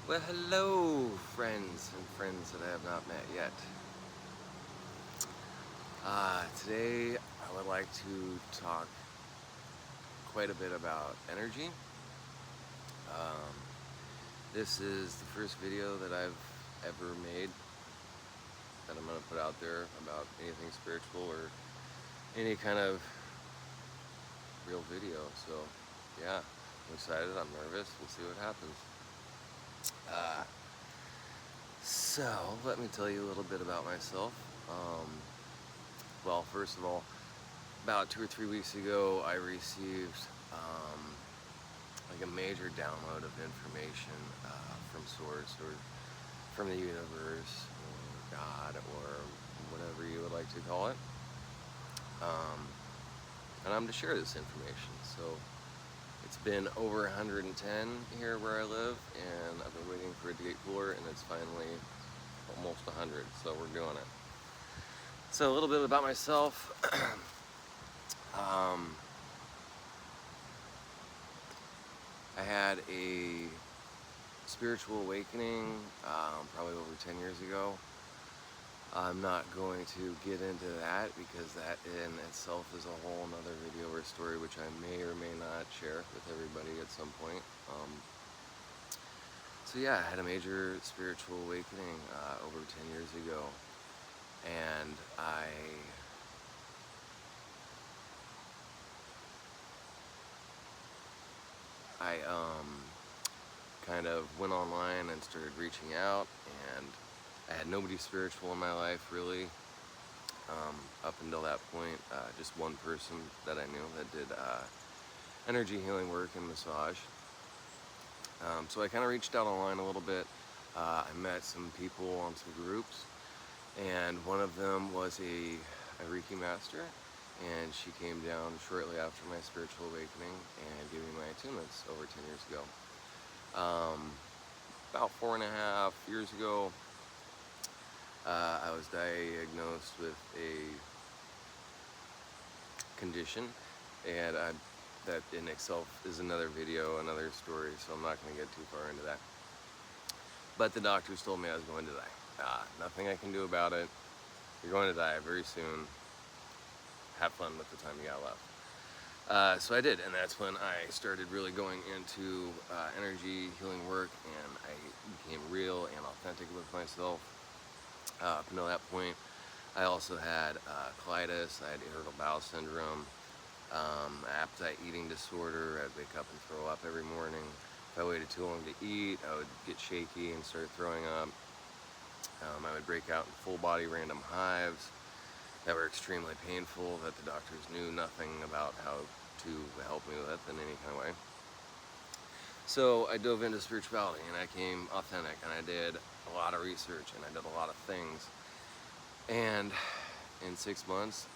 Well, hello, friends and friends that I have not met yet. Today, I would like to talk quite a bit about energy. Um, this is the first video that I've ever made that I'm going to put out there about anything spiritual or any kind of real video. So, yeah, I'm excited. I'm nervous. We'll see what happens. Uh, so, let me tell you a little bit about myself. Well, first of all, about 2 or 3 weeks ago, I received like a major download of information from Source or from the universe or God or whatever you would like to call it. And I'm to share this information. So it's been over 110 here where I live, and I've been waiting for it to get cooler, and it's finally almost 100. So we're doing it. So a little bit about myself. I had a spiritual awakening probably over 10 years ago. I'm not going to get into that because that in itself is a whole nother video or story which I may or may not share with everybody at some point. So yeah, I had a major spiritual awakening over 10 years ago, and I kind of went online and started reaching out, and I had nobody spiritual in my life really up until that point. Just one person that I knew that did energy healing work and massage. So I kind of reached out online a little bit. I met some people on some groups, and one of them was a Reiki master, and she came down shortly after my spiritual awakening and gave me my attunements over 10 years ago. About 4.5 years ago, I was diagnosed with a condition, and that in itself is another video, another story, so I'm not going to get too far into that. But the doctors told me I was going to die. Nothing I can do about it. You're going to die very soon. Have fun with the time you got left. So I did, and that's when I started really going into energy healing work, and I became real and authentic with myself. Up until that point, I also had colitis, I had irritable bowel syndrome, appetite eating disorder. I'd wake up and throw up every morning. If I waited too long to eat, I would get shaky and start throwing up. I would break out in full body random hives that were extremely painful, that the doctors knew nothing about how to help me with in any kind of way. So I dove into spirituality, and I came authentic, and I did a lot of research, and I did a lot of things. And in 6 months,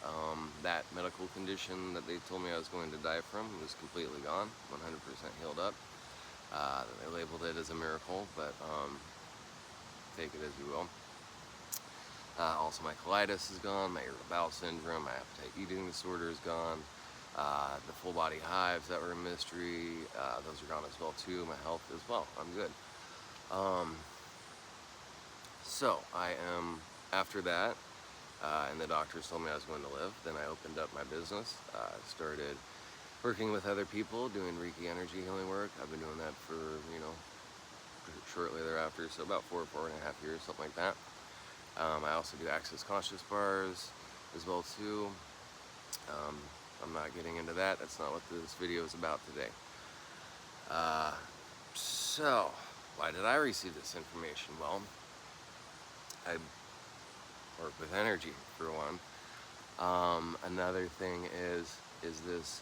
that medical condition that they told me I was going to die from was completely gone, 100% healed up. They labeled it as a miracle, but take it as you will. Also, my colitis is gone, my irritable bowel syndrome, my appetite eating disorder is gone. The full body hives that were a mystery, those are gone as well too. My health as well, I'm good. So I am, after that, and the doctors told me I was going to live, then I opened up my business, started working with other people, doing Reiki energy healing work. I've been doing that for, shortly thereafter, so about 4.5 years, something like that. I also do Access Conscious bars as well too. I'm not getting into that. That's not what this video is about today. So, why did I receive this information? Well, I work with energy for one. Another thing is this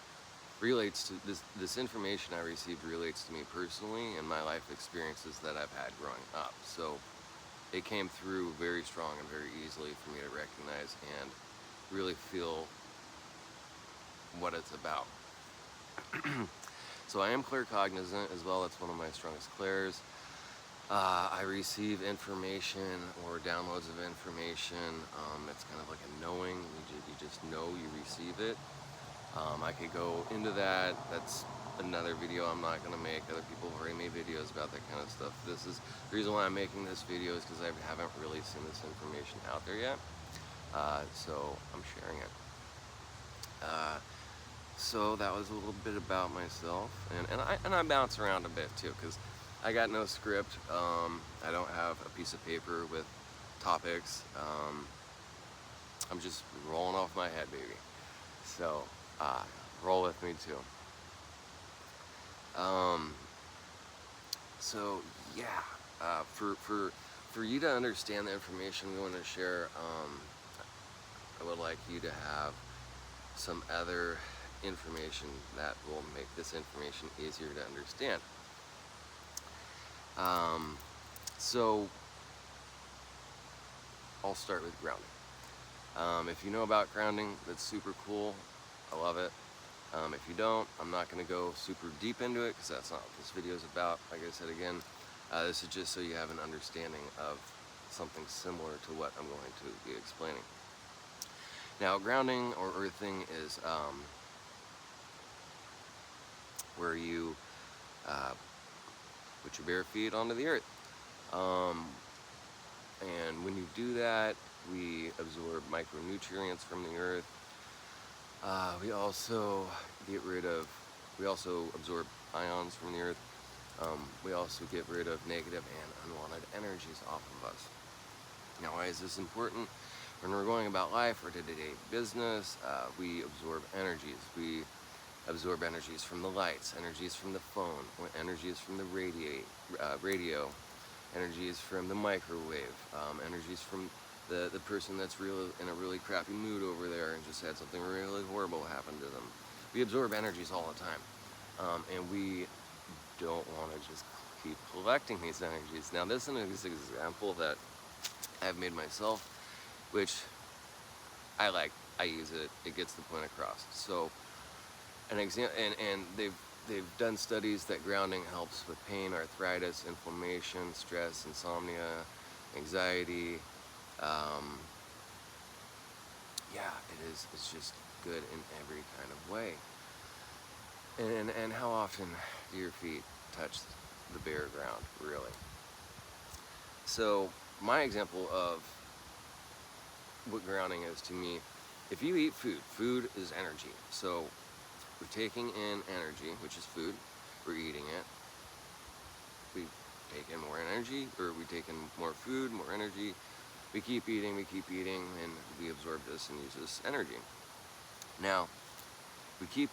relates to this information I received relates to me personally and my life experiences that I've had growing up. So it came through very strong and very easily for me to recognize and really feel what it's about. So I am claircognizant as well. That's one of my strongest clairs. I receive information or downloads of information. It's kind of like a knowing. You just know you receive it. I could go into that. That's another video I'm not gonna make. Other people have already made videos about that kind of stuff. This is the reason why I'm making this video, is because I haven't really seen this information out there yet. So I'm sharing it. So that was a little bit about myself, and I bounce around a bit too, because I got no script. I don't have a piece of paper with topics. I'm just rolling off my head, baby. So roll with me too. So yeah, for you to understand the information we want to share, I would like you to have some other information that will make this information easier to understand. So I'll start with grounding. If you know about grounding, that's super cool. I love it. If you don't, I'm not going to go super deep into it, because that's not what this video is about. Like I said again, this is just so you have an understanding of something similar to what I'm going to be explaining. Now, grounding or earthing is where you put your bare feet onto the earth. And when you do that, we absorb micronutrients from the earth. We also absorb ions from the earth. We also get rid of negative and unwanted energies off of us. Now, why is this important? When we're going about life or day-to-day business, we absorb energies. We absorb energies from the lights, energies from the phone, energies from the radio, energies from the microwave, energies from the person that's in a really crappy mood over there and just had something really horrible happen to them. We absorb energies all the time, and we don't want to just keep collecting these energies. Now, this is an example that I've made myself, which I like. I use it. It gets the point across. So, an example, and they've done studies that grounding helps with pain, arthritis, inflammation, stress, insomnia, anxiety. Yeah, it is. It's just good in every kind of way. And how often do your feet touch the bare ground, really? So my example of what grounding is to me, if you eat food is energy. So we're taking in energy, which is food. We're eating it. We take in more energy, or we take in more food, more energy. We keep eating, and we absorb this and use this energy. Now, we keep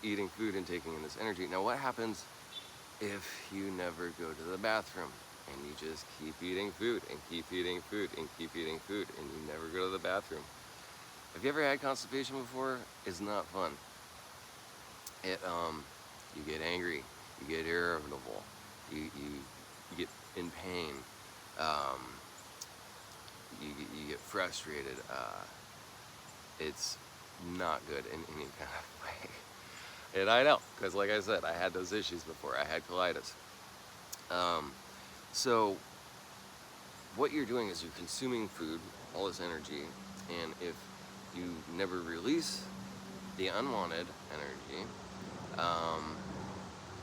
eating food and taking in this energy. Now, what happens if you never go to the bathroom and you just keep eating food and keep eating food and keep eating food and you never go to the bathroom? Have you ever had constipation before? It's not fun. You get angry, you get irritable, you get in pain, you get frustrated. It's not good in any kind of way. And I know, because like I said, I had those issues before. I had colitis. So what you're doing is you're consuming food, all this energy, and if you never release the unwanted energy,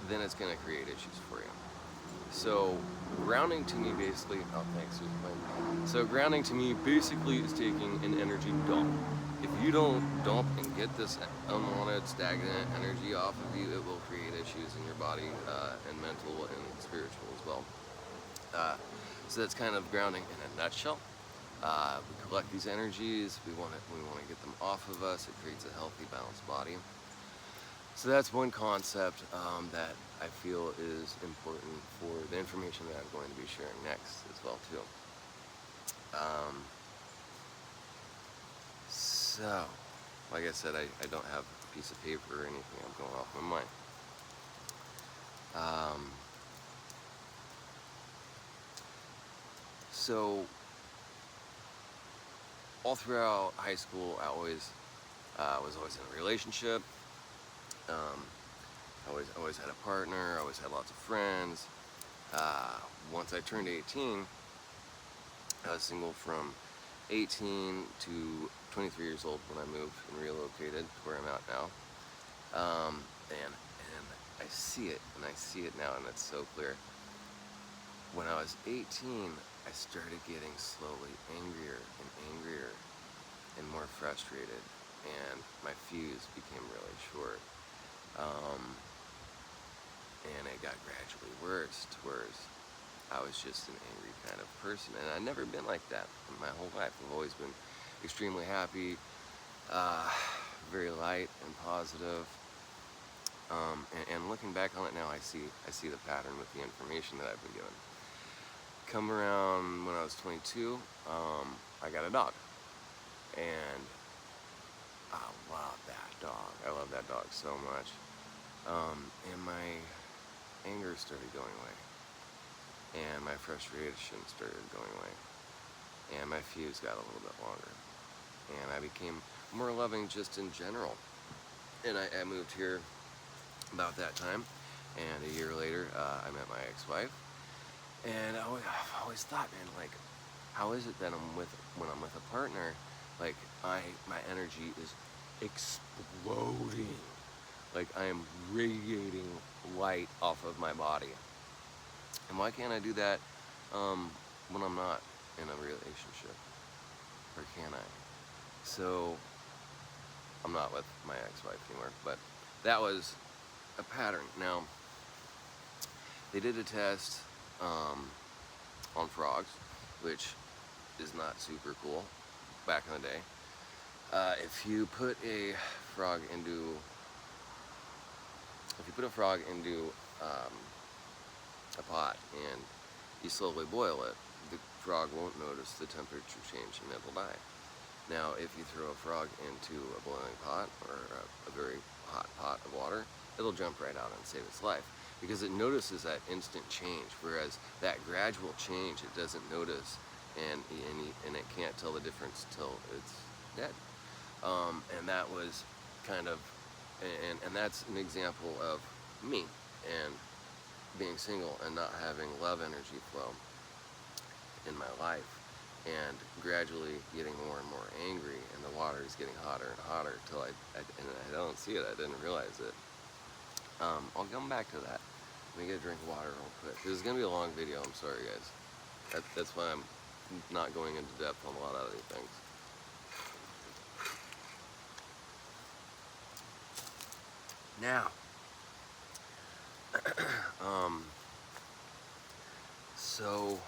then it's going to create issues for you. So grounding to me basically, So grounding to me basically is taking an energy dump. If you don't dump and get this unwanted, stagnant energy off of you, it will create issues in your body, and mental and spiritual as well. So that's kind of grounding in a nutshell. We collect these energies, we want to get them off of us. It creates a healthy, balanced body. So that's one concept that I feel is important for the information that I'm going to be sharing next as well too. So, like I said, I don't have a piece of paper or anything. I'm going off my mind. So all throughout high school, I was always in a relationship. I always had a partner. I always had lots of friends. Once I turned 18, I was single from 18 to 23 years old when I moved and relocated to where I'm at now. And I see it, and I see it now, and it's so clear. When I was 18, I started getting slowly angrier and angrier and more frustrated, and my fuse became really short. And it got gradually worse to worse. I was just an angry kind of person, and I've never been like that in my whole life. I've always been extremely happy, very light and positive. And looking back on it now, I see the pattern with the information that I've been given. Come around when I was 22, I got a dog, and I love that dog. I love that dog so much. And my anger started going away, and my frustration started going away, and my fuse got a little bit longer, and I became more loving just in general. And I moved here about that time, and a year later, I met my ex-wife, and I've always thought, man, like, how is it that when I'm with a partner, like, my energy is exploding, like I am radiating light off of my body, and why can't I do that when I'm not in a relationship, or can I? So I'm not with my ex-wife anymore, but that was a pattern. Now, they did a test on frogs, which is not super cool back in the day. If you put a frog into a pot and you slowly boil it, the frog won't notice the temperature change and it'll die. Now, if you throw a frog into a boiling pot or a very hot pot of water, it'll jump right out and save its life, because it notices that instant change, whereas that gradual change it doesn't notice, and it can't tell the difference till it's dead. And that was kind of, and that's an example of me and being single and not having love energy flow in my life, and gradually getting more and more angry, and the water is getting hotter and hotter till and I don't see it. I didn't realize it. I'll come back to that. Let me get a drink of water real quick. This is gonna be a long video. I'm sorry, guys. That's why I'm not going into depth on a lot of other things. Now, so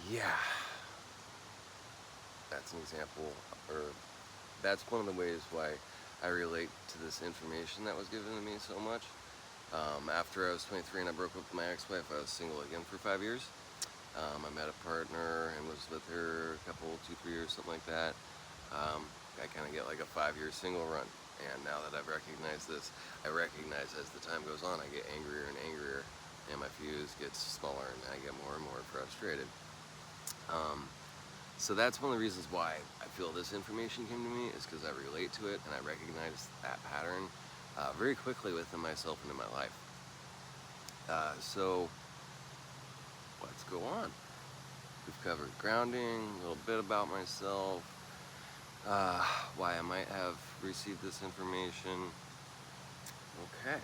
yeah, that's an example, or that's one of the ways why I relate to this information that was given to me so much. After I was 23 and I broke up with my ex-wife, I was single again for 5 years. I met a partner and was with her a couple, 2-3 years, something like that. I kind of get like a 5-year single run, and now that I've recognized this, I recognize as the time goes on, I get angrier and angrier, and my fuse gets smaller, and I get more and more frustrated. So that's one of the reasons why I feel this information came to me, is because I relate to it and I recognize that pattern very quickly within myself and in my life. So let's go on. We've covered grounding, a little bit about myself, why I might have received this information. Okay.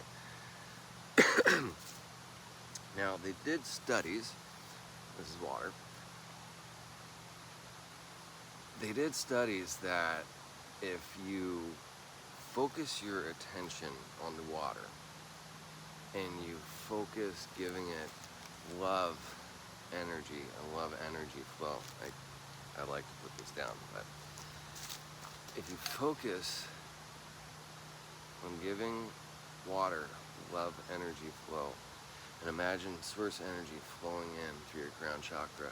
Now, they did studies. This is water. They did studies that if you focus your attention on the water and you focus giving it love energy and love energy flow, I like to put this down, but if you focus on giving water love energy flow, and imagine source energy flowing in through your crown chakra,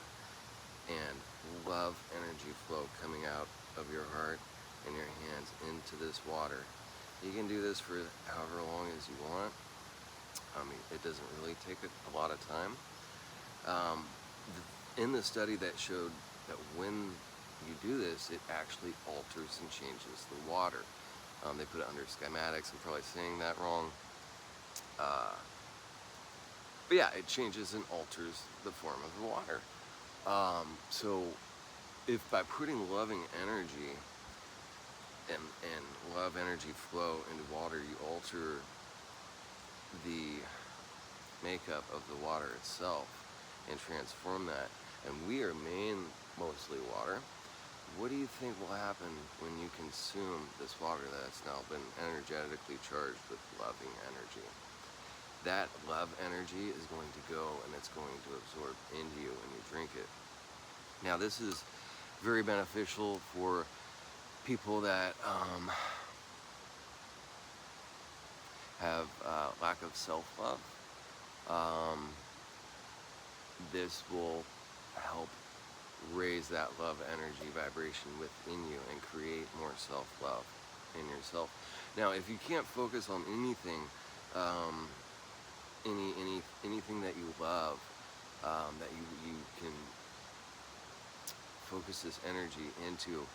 and love energy flow coming out of your heart and your hands into this water. You can do this for however long as you want. I mean, it doesn't really take a lot of time. In the study that showed that when you do this, it actually alters and changes the water. They put it under schematics. I'm probably saying that wrong. But yeah, it changes and alters the form of the water. So if by putting loving energy and love energy flow into water, you alter the makeup of the water itself and transform that. And we are mostly water. What do you think will happen when you consume this water that's now been energetically charged with loving energy? That love energy is going to go and it's going to absorb into you when you drink it. Now, this is very beneficial for people that have lack of self-love. This will help raise that love energy vibration within you and create more self-love in yourself. Now, if you can't focus on anything, anything that you love, that you can focus this energy into,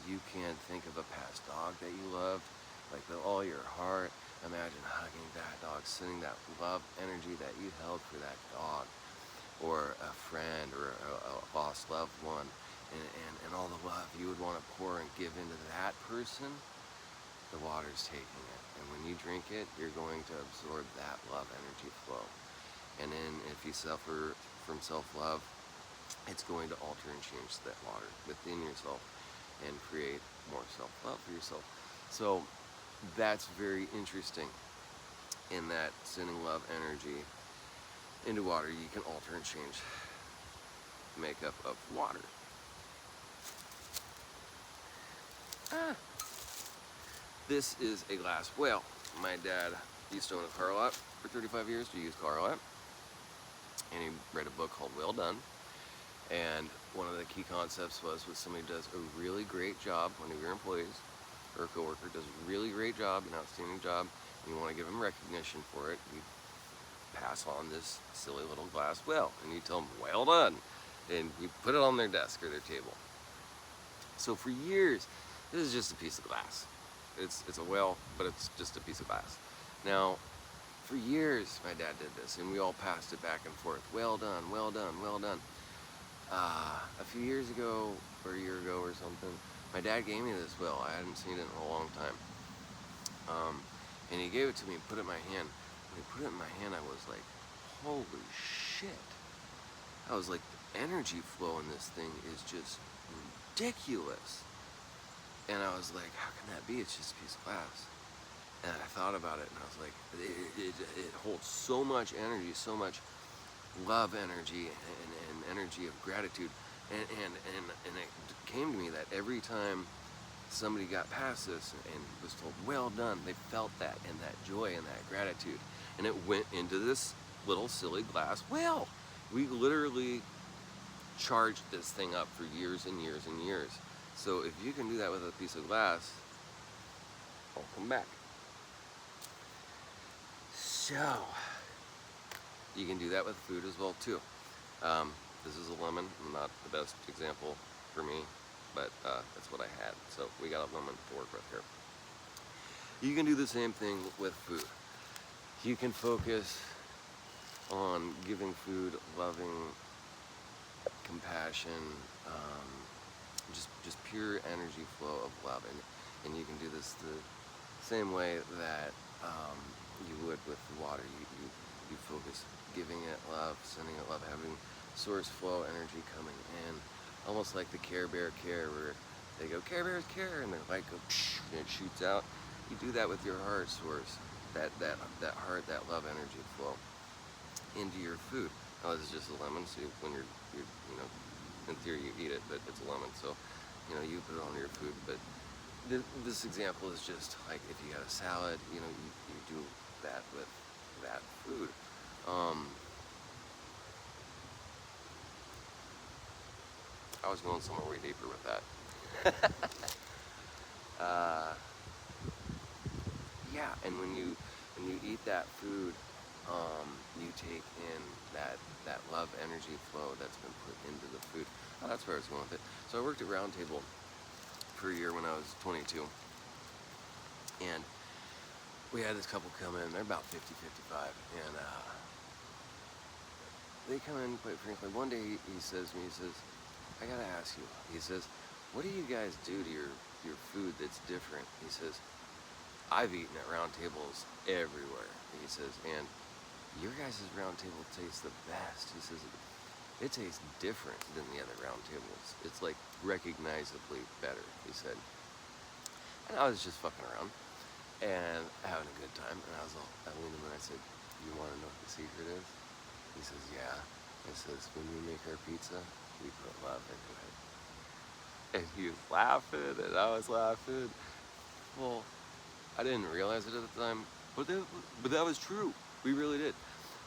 you can think of a past dog that you loved, like with all your heart. Imagine hugging that dog, sending that love energy that you held for that dog, or a friend, or a lost loved one, and all the love you would want to pour and give into that person. The water's taking it, and when you drink it, you're going to absorb that love energy flow. And then if you suffer from self-love, it's going to alter and change that water within yourself and create more self-love for yourself. So that's very interesting, in that sending love energy into water, you can alter and change the makeup of water. This is a glass whale. My dad used to own a car lot for 35 years, to use car lot, and he read a book called Well Done. And one of the key concepts was when somebody does a really great job, one of your employees or a coworker does a really great job, an outstanding job, and you want to give them recognition for it, you pass on this silly little glass whale and you tell them, well done, and you put it on their desk or their table. So for years, this is just a piece of glass. It's a whale, but it's just a piece of glass. Now, for years, my dad did this, and we all passed it back and forth. Well done, well done, well done. A few years ago, or a year ago or something, my dad gave me this whale. I hadn't seen it in a long time. And he gave it to me and put it in my hand. When he put it in my hand, I was like, holy shit. I was like, the energy flow in this thing is just ridiculous. And I was like, how can that be? It's just a piece of glass. And I thought about it, and I was like, it holds so much energy, so much love energy and energy of gratitude. And it came to me that every time somebody got past this and was told, well done, they felt that, and that joy and that gratitude. And it went into this little silly glass whale. We literally charged this thing up for years and years and years. So if you can do that with a piece of glass, I'll come back. So, you can do that with food as well too. This is a lemon, not the best example for me, but that's what I had. So we got a lemon to work with here. You can do the same thing with food. You can focus on giving food loving compassion, just pure energy flow of love, and you can do this the same way that you would with the water. You focus giving it love, sending it love, having source flow energy coming in, almost like the Care Bear care, where they go Care Bears care, and their light goes and it shoots out. You do that with your heart source, that heart, that love energy flow into your food. Now this is just a lemon, so when you're you know, in theory you eat it, but it's a lemon, so you know, you put it on your food. But this example is just like if you got a salad, you know, you do that with that food. I was going somewhere way deeper with that. Yeah, and when you eat that food, you take in that love energy flow that's been put into the food. Oh, that's where I was going with it. So I worked at Round Table for a year when I was 22, and we had this couple come in. They're about 50, 55, and they come in, quite frankly. One day he says to me, he says, I gotta ask you, he says, what do you guys do to your your food that's different. He says, I've eaten at round tables everywhere. He says, and your guys' round table tastes the best. He says, it tastes different than the other round tables. It's like recognizably better, he said. And I was just fucking around and having a good time. And I leaned him and I said, you want to know what the secret is? He says, yeah. He says, when we make our pizza, we put love into it. And he was laughing and I was laughing. Well, I didn't realize it at the time, but that was true. We really did.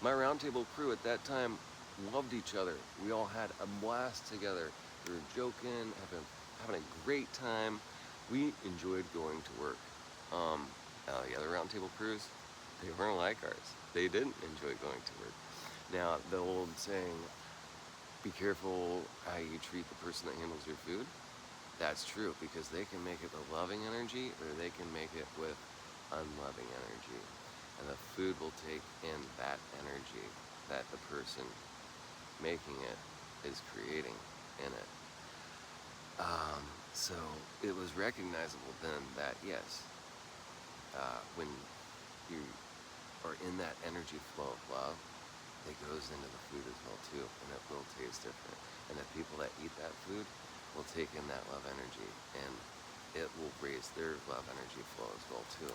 My roundtable crew at that time loved each other. We all had a blast together. We were joking, having a great time. We enjoyed going to work. The other roundtable crews, they weren't like ours. They didn't enjoy going to work. Now, the old saying, be careful how you treat the person that handles your food, that's true, because they can make it with loving energy or they can make it with unloving energy. And the food will take in that energy that the person making it is creating in it. So it was recognizable then that yes, when you are in that energy flow of love, it goes into the food as well too, and it will taste different. And the people that eat that food will take in that love energy, and it will raise their love energy flow as well too.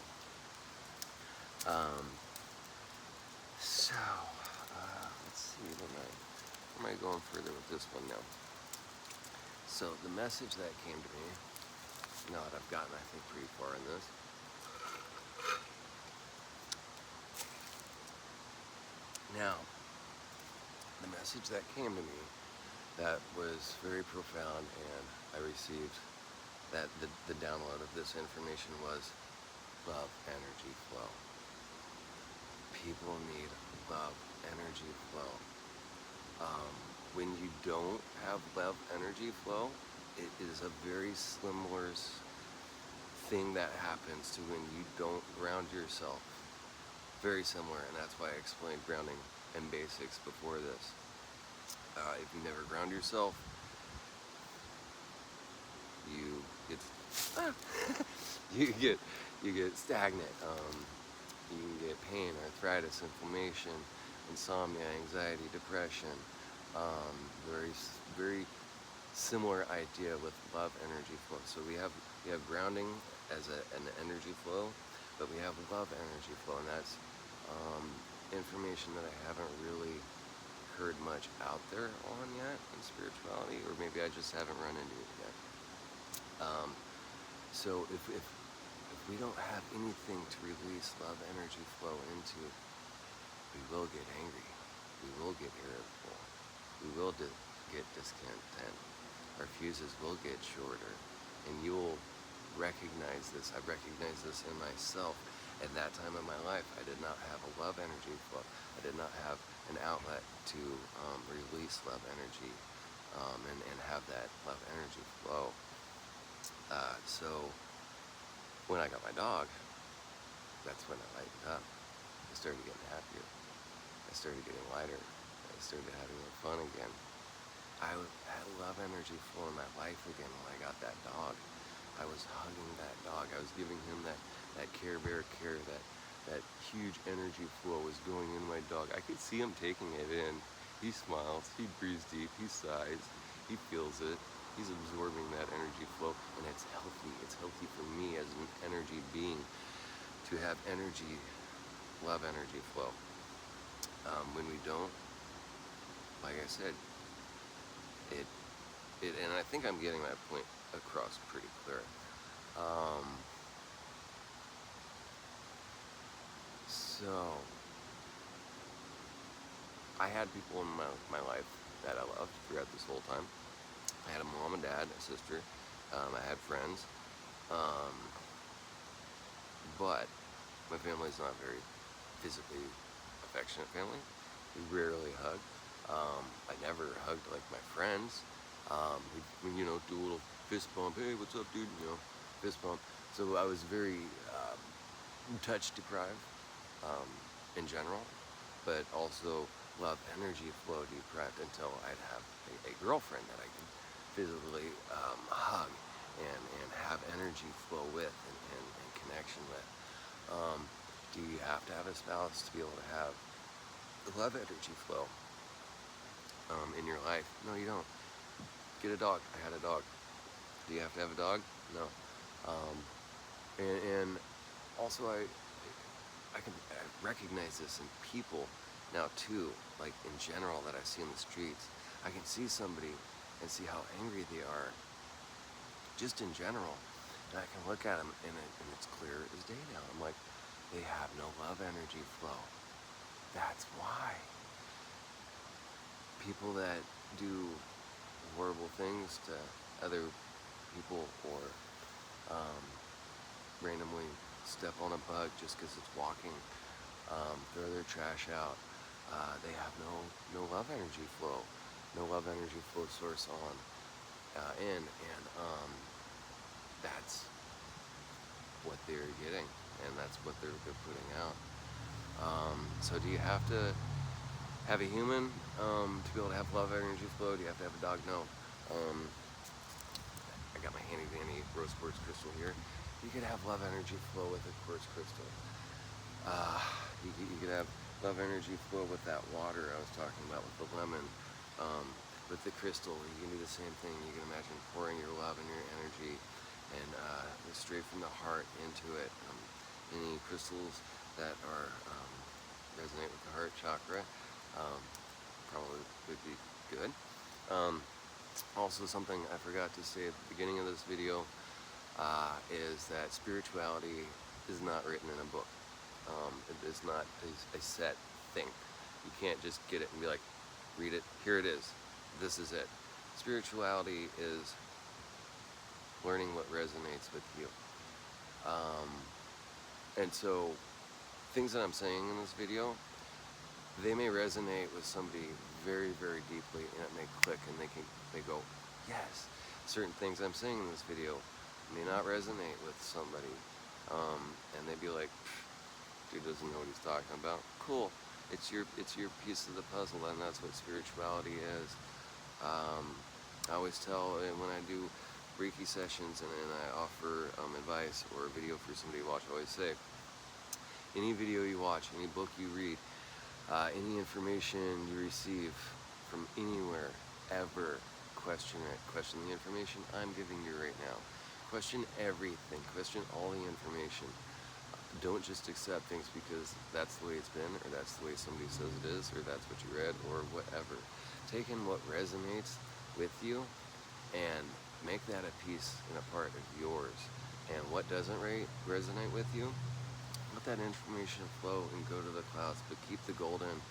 Let's see, where am I going further with this one now? So the message that came to me, now that I've gotten, I think, pretty far in this, now, the message that came to me that was very profound, and I received that the download of this information was love energy flow. People need love energy flow. When you don't have love energy flow, it is a very similar thing that happens to when you don't ground yourself. Very similar, and that's why I explained grounding and basics before this. If you never ground yourself, you get stagnant. You can get pain, arthritis, inflammation, insomnia, anxiety, depression. Very similar idea with love energy flow. So we have grounding as an energy flow, but we have love energy flow, and that's information that I haven't really heard much out there on yet in spirituality, or maybe I just haven't run into it yet. So if we don't have anything to release love energy flow into, we will get angry, we will get irritable, we will get discontent, our fuses will get shorter, and you will recognize this. I recognize this in myself. At that time in my life, I did not have a love energy flow. I did not have an outlet to release love energy and have that love energy flow. So when I got my dog, that's when I lightened up. I started getting happier. I started getting lighter. I started having more fun again. I had love energy flow in my life again when I got that dog. I was hugging that dog. I was giving him that Care Bear care, that huge energy flow was going into my dog. I could see him taking it in. He smiles, he breathes deep, he sighs, he feels it. He's absorbing that energy flow, and it's healthy. It's healthy for me as an energy being to have energy, love energy flow. When we don't, like I said, it and I think I'm getting that point across pretty clear. So I had people in my life that I loved throughout this whole time. I had a mom and dad, a sister. I had friends. But my family's not very physically affectionate family. We rarely hug. I never hugged like my friends. We do a little fist bump. Hey, what's up, dude? Fist bump. So I was very touch deprived in general, but also love energy flow deprived until I'd have a girlfriend that I could physically hug and have energy flow with and connection with. Do you have to have a spouse to be able to have love energy flow in your life? No, you don't. Get a dog. I had a dog. Do you have to have a dog? No. Um, and also I recognize this in people now too, like in general that I see in the streets. I can see somebody and see how angry they are, just in general, and I can look at them and it's clear as day now. I'm like, they have no love energy flow. That's why. People that do horrible things to other people, or randomly step on a bug just because it's walking, throw their trash out, they have no love energy flow, no love energy flow source on in, and that's what they're getting, and that's what they're putting out. So do you have to have a human to be able to have love energy flow? Do you have to have a dog? No. I got my handy dandy rose quartz crystal here. You could have love energy flow with a quartz crystal. You could have love energy flow with that water I was talking about, with the lemon. With the crystal, you can do the same thing. You can imagine pouring your love and your energy and straight from the heart into it. Any crystals that are resonate with the heart chakra probably would be good. Also, something I forgot to say at the beginning of this video is that spirituality is not written in a book. It is not a set thing. You can't just get it and be like, read it, here it is, this is it. Spirituality is learning what resonates with you. And so, things that I'm saying in this video, they may resonate with somebody very, very deeply, and it may click, and they go, yes. Certain things I'm saying in this video may not resonate with somebody, and they'd be like, dude doesn't know what he's talking about. Cool, it's your piece of the puzzle, and that's what spirituality is. I always tell when I do Reiki sessions and I offer advice or a video for somebody to watch, I always say, any video you watch, any book you read, any information you receive from anywhere, ever, question it. Question the information I'm giving you right now. Question everything. Question all the information. Don't just accept things because that's the way it's been, or that's the way somebody says it is, or that's what you read, or whatever. Take in what resonates with you and make that a piece and a part of yours. And what doesn't resonate with you, let that information flow and go to the clouds, but keep the gold in.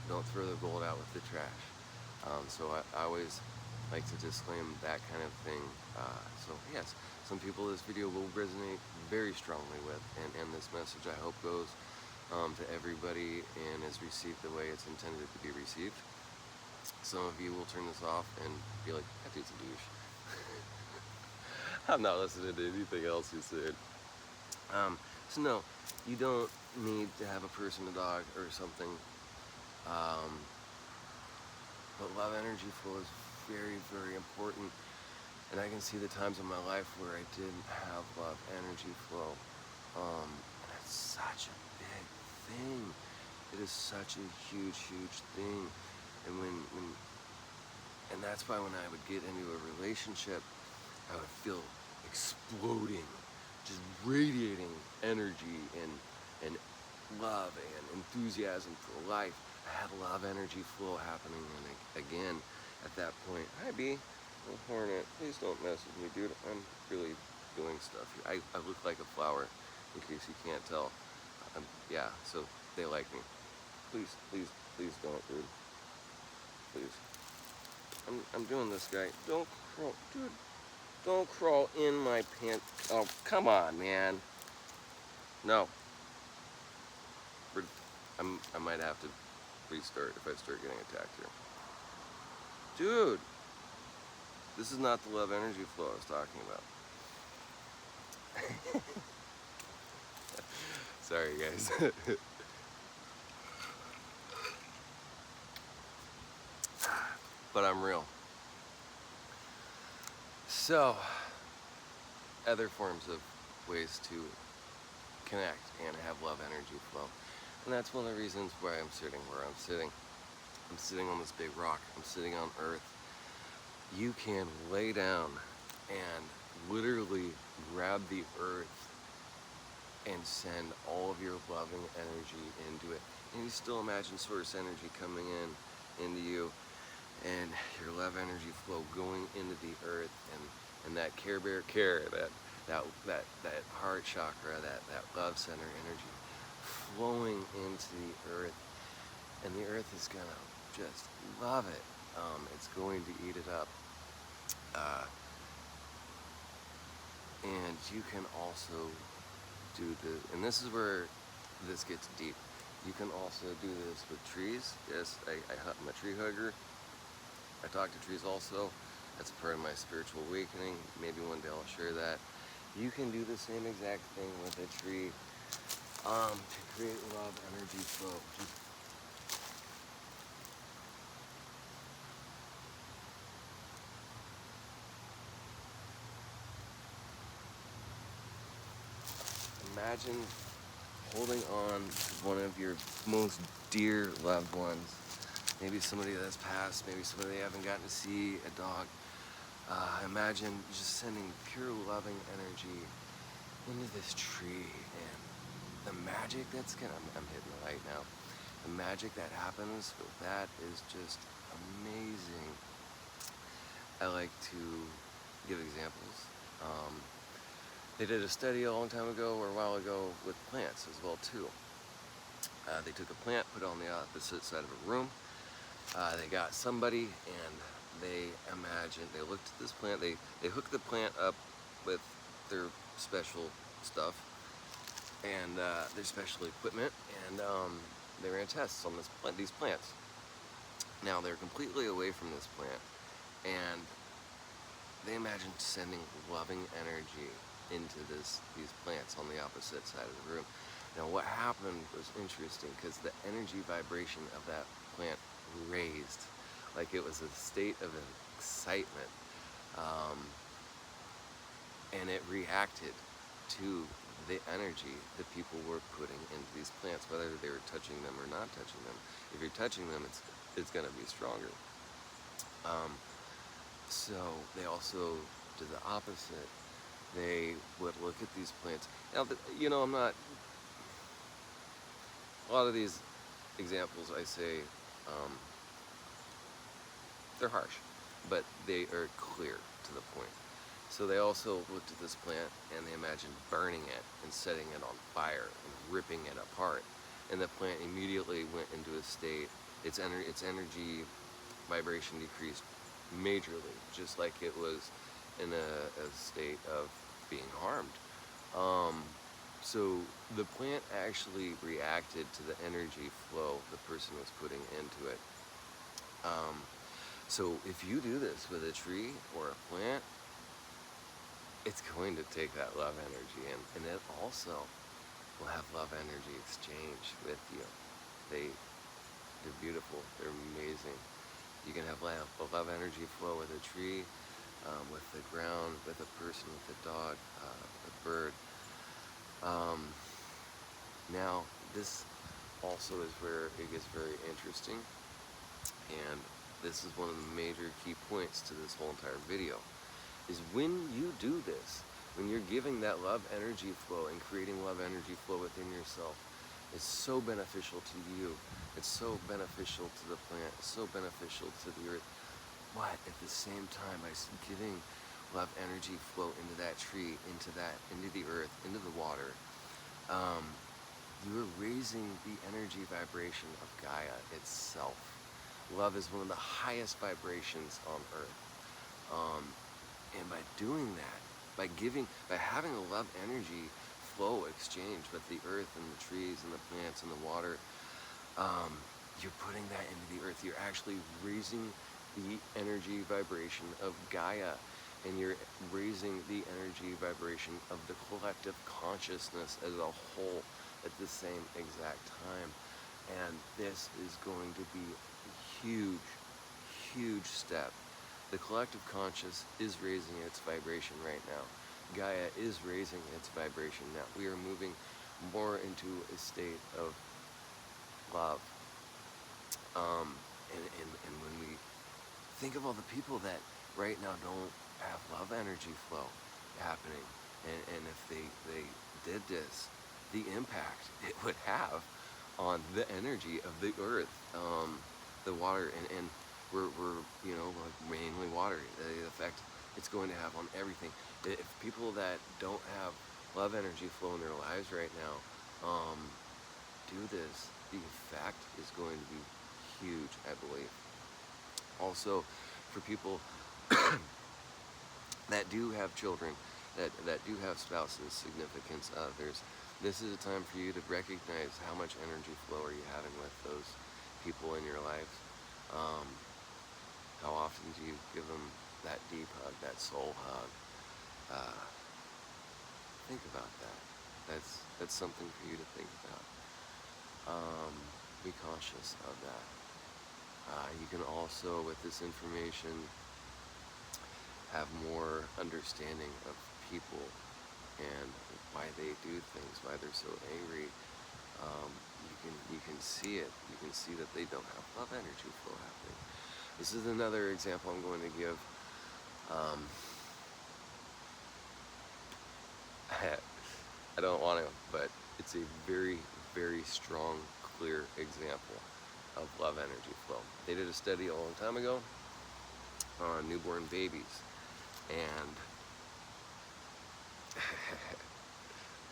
Don't throw the gold out with the trash. So I always like to disclaim that kind of thing. So yes, some people this video will resonate very strongly with, and this message I hope goes to everybody and is received the way it's intended to be received. Some of you will turn this off and be like, that dude's a douche. I'm not listening to anything else you said. So no, you don't need to have a person, a dog, or something. But love energy flow is very, very important. And I can see the times in my life where I didn't have love energy flow. And it's such a big thing. It is such a huge, huge thing. And and that's why when I would get into a relationship, I would feel exploding, just radiating energy and love and enthusiasm for life. I had love energy flow happening, and again, at that point, hi B, little hornet, please don't mess with me, dude. I'm really doing stuff here. I look like a flower, in case you can't tell. Yeah, so they like me. Please, please, please don't, dude. Please. I'm doing this, guy. Don't crawl, dude. Don't crawl in my pants. Oh, come on, man. No. I might have to restart if I start getting attacked here. Dude, this is not the love energy flow I was talking about. Sorry, guys. But I'm real. So, other forms of ways to connect and have love energy flow. And that's one of the reasons why I'm sitting where I'm sitting. I'm sitting on this big rock. I'm sitting on Earth. You can lay down and literally grab the Earth and send all of your loving energy into it. And you still imagine source energy coming into you, and your love energy flow going into the Earth, and that Care Bear care, that heart chakra, that love center energy flowing into the Earth, and the Earth is gonna just love it. It's going to eat it up. And you can also do and this is where this gets deep. You can also do this with trees. Yes, I'm a tree hugger. I talk to trees also. That's a part of my spiritual awakening. Maybe one day I'll share that. You can do the same exact thing with a tree to create love energy flow. Imagine holding on to one of your most dear loved ones. Maybe somebody that's passed, maybe somebody they haven't gotten to see, a dog. Imagine just sending pure loving energy into this tree, and the magic that's I'm hitting the light now. The magic that happens with that is just amazing. I like to give examples. They did a study a long time ago or a while ago with plants as well too. They took a plant, put it on the opposite side of a room. They got somebody, and they looked at this plant, they hooked the plant up with their special stuff and their special equipment, and they ran tests on these plants. Now they're completely away from this plant, and they imagined sending loving energy into these plants on the opposite side of the room. Now what happened was interesting, because the energy vibration of that plant raised, like it was a state of excitement, and it reacted to the energy that people were putting into these plants, whether they were touching them or not touching them. If you're touching them, it's going to be stronger. So they also did the opposite. They would look at these plants. Now, I'm not, a lot of these examples I say, they're harsh, but they are clear to the point. So they also looked at this plant, and they imagined burning it and setting it on fire and ripping it apart. And the plant immediately went into a state, its energy vibration decreased majorly, just like it was in a state of being harmed. So the plant actually reacted to the energy flow the person was putting into it. So if you do this with a tree or a plant, it's going to take that love energy in, and it also will have love energy exchange with you. They're beautiful. They're amazing. You can have love energy flow with a tree, with the ground, with a person, with a dog, a bird. Now, this also is where it gets very interesting, and this is one of the major key points to this whole entire video, is when you do this, when you're giving that love energy flow and creating love energy flow within yourself, it's so beneficial to you. It's so beneficial to the plant. It's so beneficial to the earth. But at the same time, by giving love energy flow into that tree, into the earth, into the water, you are raising the energy vibration of Gaia itself. Love is one of the highest vibrations on earth. And by doing that, by having a love energy flow exchange with the earth and the trees and the plants and the water, you're putting that into the earth. You're actually raising the energy vibration of Gaia, and you're raising the energy vibration of the collective consciousness as a whole at the same exact time. And this is going to be a huge, huge step. The collective conscious is raising its vibration right now. Gaia is raising its vibration now. We are moving more into a state of love. And when we think of all the people that right now don't have love energy flow happening, and if they did this, the impact it would have on the energy of the earth, the water, and we're like mainly water, the effect it's going to have on everything. If people that don't have love energy flow in their lives right now do this, the effect is going to be huge, I believe. Also, for people that do have children, that do have spouses, significant others, this is a time for you to recognize how much energy flow are you having with those people in your life. How often do you give them that deep hug, that soul hug? Think about that. That's something for you to think about. Be conscious of that. You can also, with this information, have more understanding of people and why they do things, why they're so angry. You can see it. You can see that they don't have love energy flow happening. This is another example I'm going to give. I don't want to, but it's a very, very strong, clear example of love energy flow. They did a study a long time ago on newborn babies, and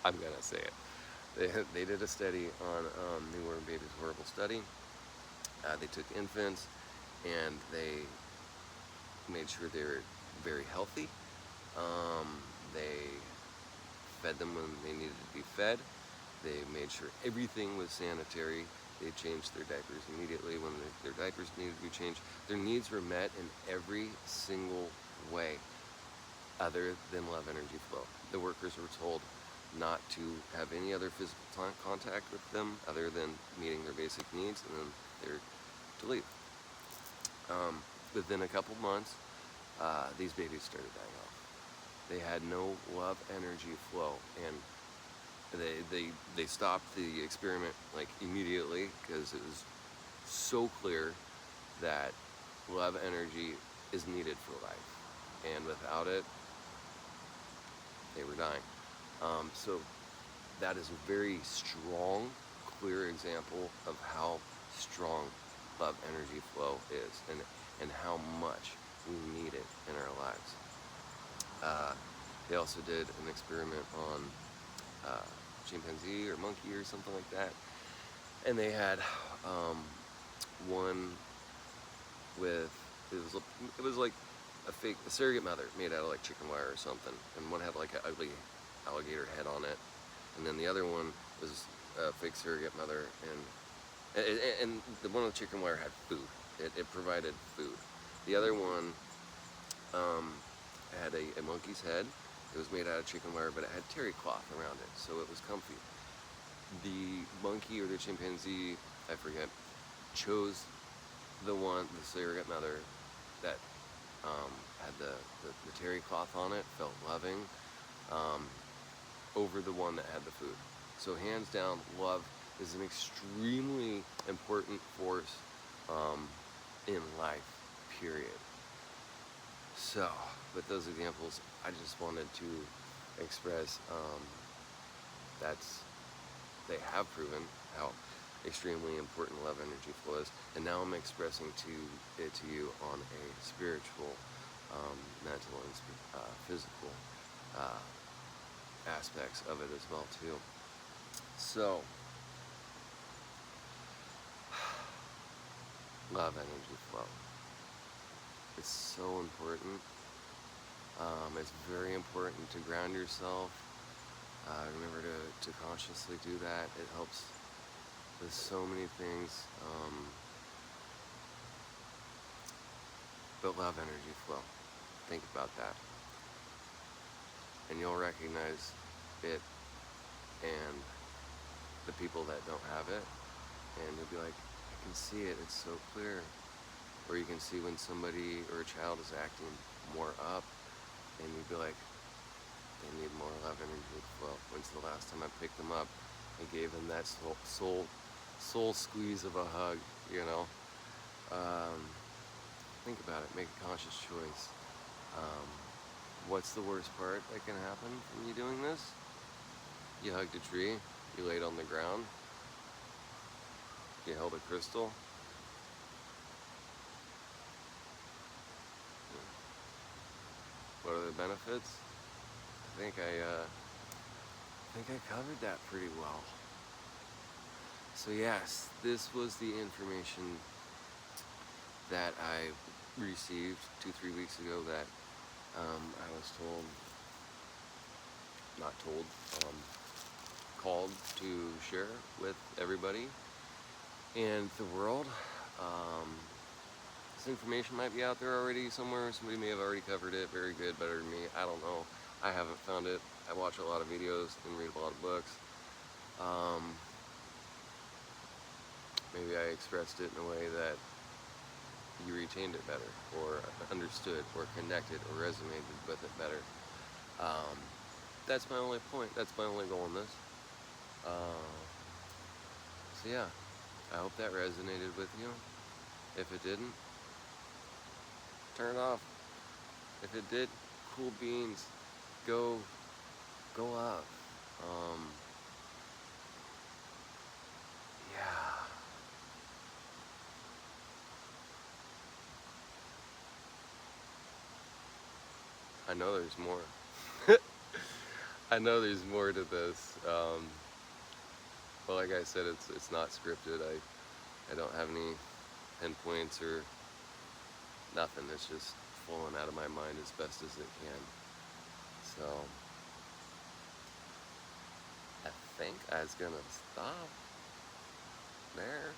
I'm gonna say it. They did a study on newborn babies, horrible study. They took infants and they made sure they were very healthy. They fed them when they needed to be fed. They made sure everything was sanitary. They changed their diapers immediately when their diapers needed to be changed. Their needs were met in every single way other than love energy flow. The workers were told not to have any other physical contact with them other than meeting their basic needs, and then they're to leave. Within a couple months, these babies started dying off. They had no love energy flow, and they stopped the experiment like immediately because it was so clear that love energy is needed for life, and without it, they were dying. So that is a very strong, clear example of how strong love energy flow is, and how much we need it in our lives. They also did an experiment on chimpanzee or monkey or something like that, and they had one with it was like a surrogate mother made out of like chicken wire or something, and one had like an ugly alligator head on it, and then the other one was a fake surrogate mother, and the one with chicken wire had food. It provided food. The other one had a monkey's head. It was made out of chicken wire, but it had terry cloth around it, so it was comfy. The monkey or the chimpanzee, I forget, chose the surrogate mother that had the terry cloth on it, felt loving, over the one that had the food. So hands down, love is an extremely important force in life, period. So, with those examples, I just wanted to express they have proven how extremely important love energy flow is, and now I'm expressing it to you on a spiritual, mental, and physical aspects of it as well too. So, love energy flow. It's so important. It's very important to ground yourself. Remember to consciously do that. It helps with so many things. But love energy flow. Think about that. And you'll recognize it and the people that don't have it. And you'll be like, I can see it. It's so clear. Or you can see when somebody or a child is acting more up, and you'd be like, They need more love, energy, flow. When's the last time I picked them up and gave them that soul squeeze of a hug, you know? Um, think about it, make a conscious choice. What's the worst part that can happen from you doing this? You hugged a tree, you laid on the ground, you held a crystal. What are the benefits? I think I covered that pretty well. So yes, this was the information that I received 2-3 weeks ago that I was called to share with everybody and the world. This information might be out there already somewhere. Somebody may have already covered it. Very good, better than me. I don't know. I haven't found it. I watch a lot of videos and read a lot of books. Maybe I expressed it in a way that you retained it better, or understood, or connected, or resonated with it better. That's my only point. That's my only goal in this. So yeah, I hope that resonated with you. If it didn't, turn it off. If it did, cool beans. Go up. Yeah. I know there's more. I know there's more to this. But like I said, it's not scripted. I don't have any pinpoints or nothing. It's just flowing out of my mind as best as it can. So I think I was gonna stop there.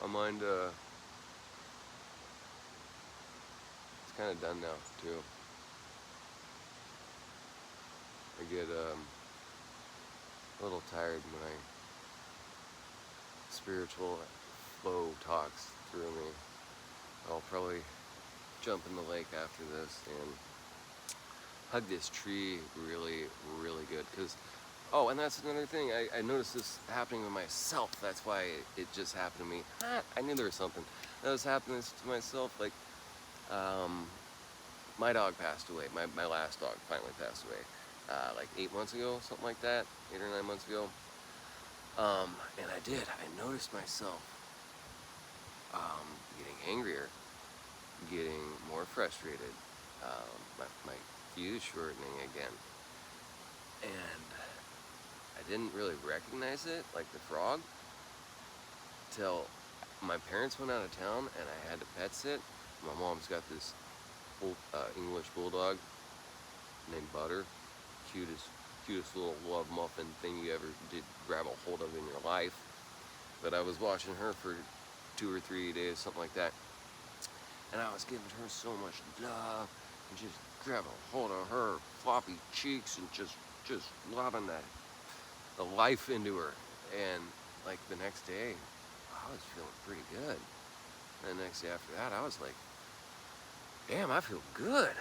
My mind, it's kind of done now too. I get a little tired when my spiritual flow talks through me. I'll probably jump in the lake after this and hug this tree really, really good. Cause, oh, and that's another thing. I noticed this happening to myself. That's why it just happened to me. I knew there was something that was happening to myself. Like, my dog passed away. My last dog finally passed away. Like 8 months ago, something like that. 8 or 9 months ago. And I noticed myself getting angrier, getting more frustrated, my fuse shortening again. And I didn't really recognize it, like the frog, till my parents went out of town and I had to pet sit. My mom's got this old, English bulldog named Butter, cutest little love muffin thing you ever did grab a hold of in your life. But I was watching her for 2 or 3 days, something like that, and I was giving her so much love and just grabbing a hold of her floppy cheeks and just loving the life into her. And like the next day, I was feeling pretty good. And the next day after that, I was like, damn, I feel good.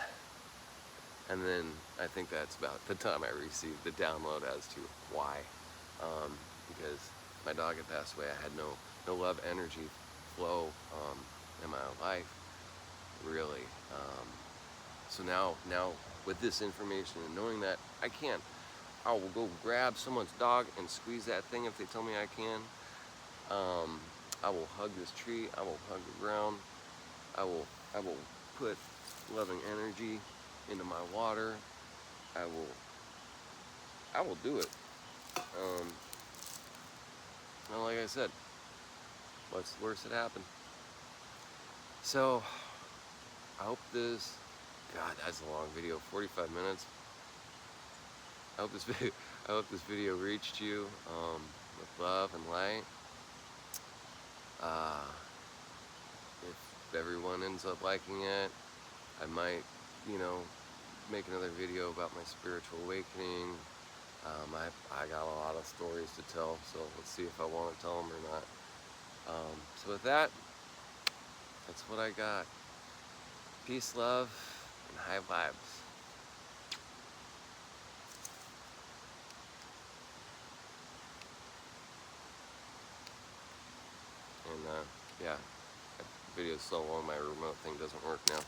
And then I think that's about the time I received the download as to why. Because my dog had passed away. I had no love, energy, flow in my life, really. So now with this information and knowing that I will go grab someone's dog and squeeze that thing if they tell me I can. I will hug this tree. I will hug the ground. I will put loving energy into my water. I will do it. And like I said, what's the worst that happened? So I hope this, God, that's a long video, 45 minutes. I hope this video reached you with love and light. If everyone ends up liking it, I might, make another video about my spiritual awakening. I got a lot of stories to tell, so let's see if I want to tell them or not. So with that, That's what I got. Peace, love, and high vibes. And yeah, that video's so long, my remote thing doesn't work now.